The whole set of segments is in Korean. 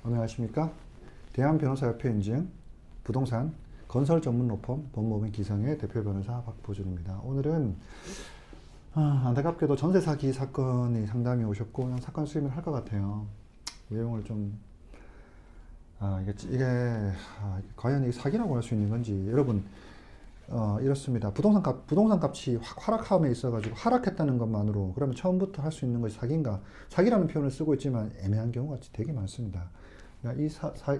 안녕하십니까? 대한변호사협회 인증 부동산 건설 전문 로펌 법무법인 기성의 대표 변호사 박보준입니다. 오늘은 안타깝게도 전세 사기 사건이 상담이 오셨고 그냥 사건 수임을 할 것 같아요. 내용을 좀 이게 과연 이게 사기라고 할 수 있는 건지. 여러분 이렇습니다. 부동산 값이 확 하락함에 있어가지고 하락했다는 것만으로 그러면 처음부터 할 수 있는 것이 사기인가? 사기라는 표현을 쓰고 있지만 애매한 경우가 되게 많습니다. 그러니까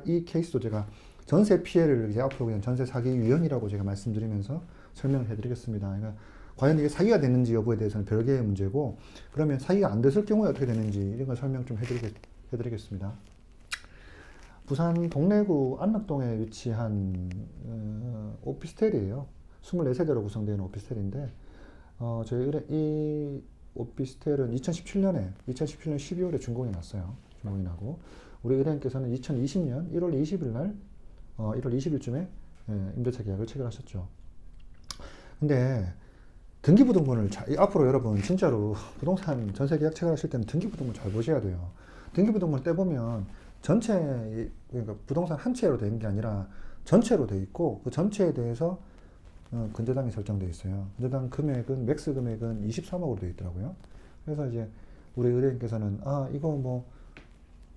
이 케이스도 제가 전세 피해를 이제 앞으로 그냥 전세 사기 유형이라고 제가 말씀드리면서 설명을 해드리겠습니다. 그러니까 과연 이게 사기가 됐는지 여부에 대해서는 별개의 문제고, 그러면 사기가 안 됐을 경우에 어떻게 되는지 이런 걸 설명 좀 해드리겠습니다. 부산 동래구 안락동에 위치한 오피스텔이에요. 24세대로 구성되어 있는 오피스텔인데 저희 이 오피스텔은 2017년 12월에 준공이 났어요. 준공이 나고 우리 의뢰인께서는 2020년 1월 20일 날 1월 20일쯤에 임대차 계약을 체결하셨죠. 근데 등기부등본을 앞으로 여러분 진짜로 부동산 전세 계약 체결하실 때는 등기부등본 잘 보셔야 돼요. 등기부등본 떼보면 전체, 그러니까 부동산 한 채로 된 게 아니라 전체로 돼 있고 그 전체에 대해서 근저당이 설정되어 있어요. 근저당 금액은 맥스 금액은 23억으로 되어 있더라고요. 그래서 이제 우리 의뢰인께서는 이거 뭐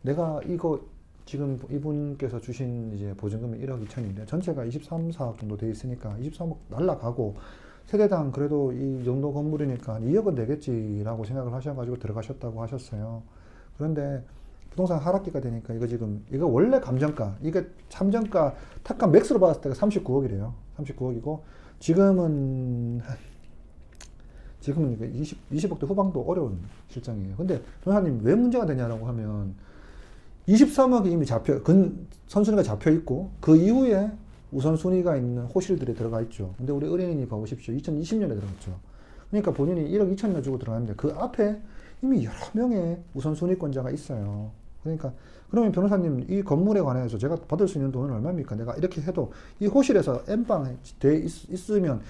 내가 이거 지금 이분께서 주신 이제 보증금이 1억 2천인데 전체가 23, 4억 정도 돼 있으니까 23억 날라가고 세대당 그래도 이 정도 건물이니까 한 2억은 되겠지라고 생각을 하셔가지고 들어가셨다고 하셨어요. 그런데 부동산 하락기가 되니까 이거 원래 감정가, 이게 참정가 탁감 맥스로 받았을 때가 39억이래요. 39억이고 지금은 이거 20억대 후반도 어려운 실정이에요. 근데 변호사님 왜 문제가 되냐라고 하면 23억이 이미 선순위가 잡혀 있고 그 이후에 우선순위가 있는 호실들이 들어가 있죠. 근데 우리 의뢰인이 봐보십시오. 2020년에 들어갔죠. 그러니까 본인이 1억 2천이나 주고 들어갔는데 그 앞에 이미 여러 명의 우선순위권자가 있어요. 그러니까 그러면 변호사님 이 건물에 관해서 제가 받을 수 있는 돈은 얼마입니까? 내가 이렇게 해도 이 호실에서 N방 돼 있으면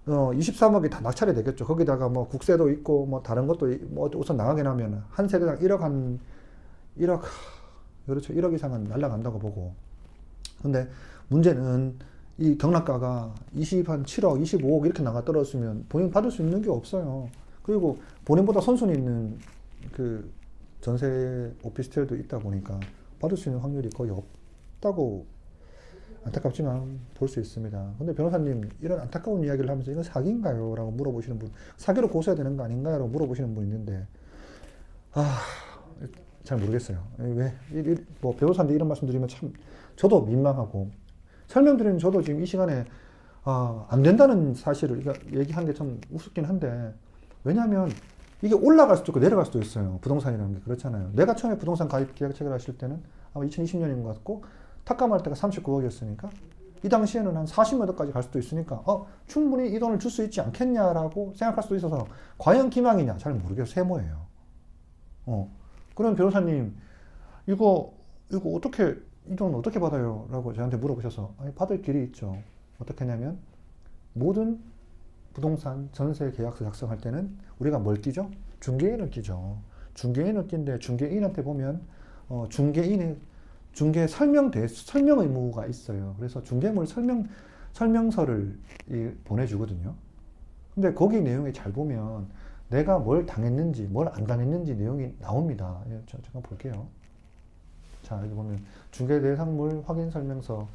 23억이 다 낙찰이 되겠죠. 거기다가 뭐 국세도 있고 뭐 다른 것도 뭐 우선 나가게 하면 한 세대당 1억 그렇죠. 1억 이상은 날라간다고 보고. 근데 문제는 이 경락가가 7억, 25억 이렇게 나가 떨어졌으면 본인 받을 수 있는 게 없어요. 그리고 본인보다 선순위 있는 그 전세 오피스텔도 있다 보니까 받을 수 있는 확률이 거의 없다고 안타깝지만 볼 수 있습니다. 근데 변호사님 이런 안타까운 이야기를 하면서 이건 사기인가요? 라고 물어보시는 분, 사기로 고소해야 되는 거 아닌가요? 라고 물어보시는 분 있는데 잘 모르겠어요. 뭐 변호사인데 이런 말씀 드리면 참 저도 민망하고 설명드리는 저도 지금 이 시간에 안 된다는 사실을 얘기한 게 참 우습긴 한데, 왜냐하면 이게 올라갈 수도 있고 내려갈 수도 있어요. 부동산이라는 게 그렇잖아요. 내가 처음에 부동산 가입 계약 체결하실 때는 아마 2020년인 것 같고 탁감할 때가 39억이었으니까 이 당시에는 한 40몇 억까지 갈 수도 있으니까 충분히 이 돈을 줄 수 있지 않겠냐라고 생각할 수도 있어서 과연 기망이냐 잘 모르겠어요. 세모예요. 그럼 변호사님 이거 어떻게 이 돈 어떻게 받아요? 라고 저한테 물어보셔서 받을 길이 있죠. 어떻게 하냐면 모든 부동산 전세 계약서 작성할 때는 우리가 뭘 끼죠? 중개인을 끼죠. 중개인을 끼는데 중개인한테 보면 중개 설명 의무가 있어요. 그래서 중개물 설명서를 보내주거든요. 근데 거기 내용에 잘 보면 내가 뭘 당했는지 뭘 안 당했는지 내용이 나옵니다. 잠깐 볼게요. 자, 여기 보면 중개 대상물 확인 설명서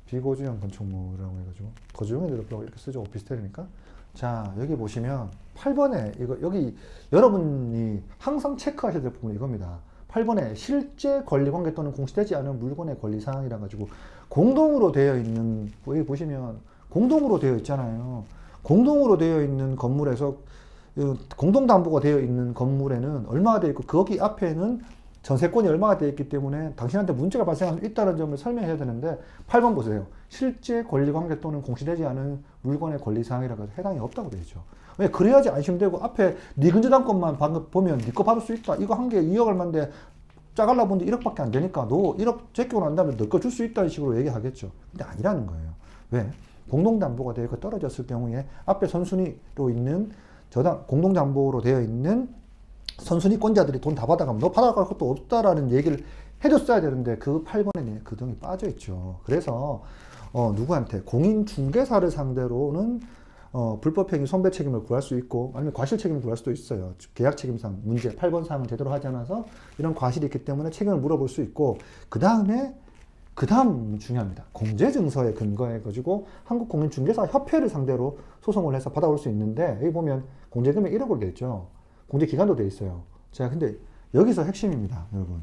비고지형 건축물이라고 해가지고 거주용에 들어가고 이렇게 쓰죠. 오피스텔이니까. 자, 여기 보시면 8번에 여기 여러분이 항상 체크하셔야 될 부분이 이겁니다. 8번에 실제 권리관계 또는 공시되지 않은 물건의 권리사항이라 가지고 공동으로 되어 있는, 여기 보시면 공동으로 되어 있잖아요. 공동으로 되어 있는 건물에서 공동담보가 되어 있는 건물에는 얼마가 되어 있고 거기 앞에는 전세권이 얼마가 되어 있기 때문에 당신한테 문제가 발생할 수 있다는 점을 설명해야 되는데 8번 보세요. 실제 권리관계 또는 공시되지 않은 물건의 권리사항이라고 해서 해당이 없다고 되어 있죠. 왜? 그래야지 안심되고 앞에 네 근저당권만 보면 네 거 받을 수 있다. 이거 한 개 2억 얼마인데 짜갈라 본데 1억밖에 안 되니까 너 1억 제끼고 난 다음에 너 거 줄 수 있다는 식으로 얘기하겠죠. 근데 아니라는 거예요. 왜? 공동담보가 되어 있고 떨어졌을 경우에 앞에 선순위로 있는 공동담보로 되어 있는 선순위권자들이 돈 다 받아가면 너 받아갈 것도 없다라는 얘기를 해줬어야 되는데 그 8번에 그 등이 빠져 있죠. 그래서 누구한테 공인중개사를 상대로는 불법행위 손배 책임을 구할 수 있고 아니면 과실 책임을 구할 수도 있어요. 계약 책임상 문제 8번 사항을 제대로 하지 않아서 이런 과실이 있기 때문에 책임을 물어볼 수 있고 그 다음 중요합니다. 공제증서에 근거해 가지고 한국공인중개사협회를 상대로 소송을 해서 받아올 수 있는데 여기 보면 공제금액 1억으로 돼 있죠. 공제기간도 돼 있어요. 자, 근데 여기서 핵심입니다, 여러분.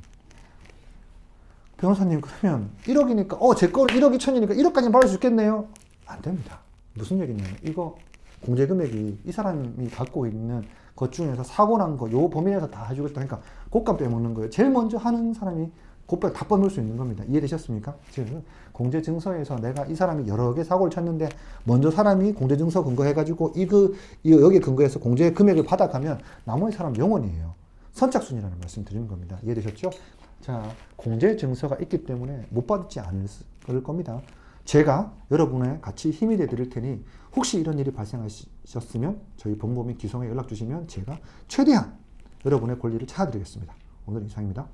변호사님 그러면 1억이니까 제 거는 1억 2천이니까 1억까지 받을 수 있겠네요? 안 됩니다. 무슨 얘기냐면 이거 공제금액이 이 사람이 갖고 있는 것 중에서 사고 난 거 요 범위 내에서 다 해주겠다. 그러니까 곶감 빼먹는 거예요. 제일 먼저 하는 사람이 곧바로 다 빼먹을 수 있는 겁니다. 이해되셨습니까? 즉 공제증서에서 내가 이 사람이 여러 개 사고를 쳤는데 먼저 사람이 공제증서 근거해가지고 여기에 근거해서 공제금액을 받아가면 나머지 사람 영원이에요. 선착순이라는 말씀 드리는 겁니다. 이해되셨죠? 자, 공제증서가 있기 때문에 못 받지 않을 겁니다. 제가 여러분의 같이 힘이 돼 드릴 테니 혹시 이런 일이 발생하셨으면 저희 법무법인 기성에 연락 주시면 제가 최대한 여러분의 권리를 찾아드리겠습니다. 오늘 이상입니다.